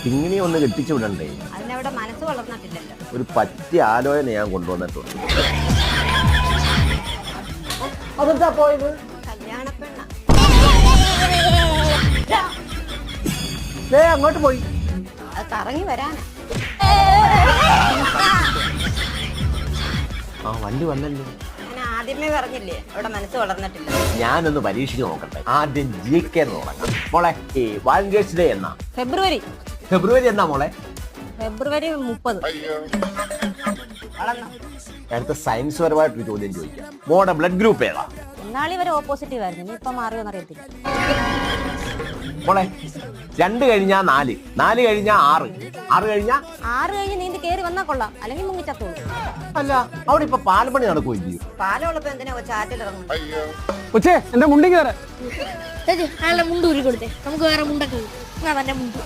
കിങ്ങിണി ഒന്ന് കെട്ടിച്ചു വിടണ്ടേ? അതിനവിടെ മനസ്സ് വളർന്നിട്ടില്ലല്ലോ. ഒരു പറ്റിയ ആലോചന ഞാൻ കൊണ്ടുവന്നിട്ടുണ്ട്. അതെന്താ പോയത്? കല്യാണ പെണ്ണ അങ്ങോട്ട് പോയി. അത് കറങ്ങി വരാനാ. ആ വണ്ടി വന്നല്ലേ. ഞാൻ ആദ്യമേ പറഞ്ഞില്ലേ അവിടെ മനസ്സ് വളർന്നിട്ടില്ല. ഞാനൊന്ന് പരീക്ഷിച്ച് നോക്കട്ടെ. ആദ്യം GK തുടങ്ങാം. മോളെ വാലന്റൈൻസ് ഡേ എന്നാ? ഫെബ്രുവരി എന്നാ മോളെ? ഫെബ്രുവരി 30. അടുത്ത സയൻസ് പരമായിട്ടൊരു ചോദ്യം ചോദിക്കാം. മോളുടെ ബ്ലഡ് ഗ്രൂപ്പ് ഏതാ? എന്നാളി വരെ ഓപ്പോസിറ്റീവ് ആയിരുന്നു, ഇനി ഇപ്പൊ മാറിയോന്ന് അറിയത്തില്ല. മോളെ 2 കഴിഞ്ഞാ 4, 4 കഴിഞ്ഞാ 6, 6 കഴിഞ്ഞാ 6 കഴിഞ്ഞ് നീന്തി കയറി വന്നാ കൊള്ളാം, അല്ലെങ്കിൽ മുങ്ങി ചത്തോളൂ. അല്ല അവിടെ ഇപ്പൊ പാൽപ്പണി നടക്കുകയും ചെയ്യും. പാലമുള്ളപ്പോ എന്തിനാ ചാറ്റിലിറങ്ങും? കൊച്ചേ എന്റെ മുണ്ടി കയറാൻ അയാളുടെ മുണ്ട് ഊരി കൊടുത്തേ, നമുക്ക് വേറെ മുണ്ടൊക്കെ. മുണ്ട്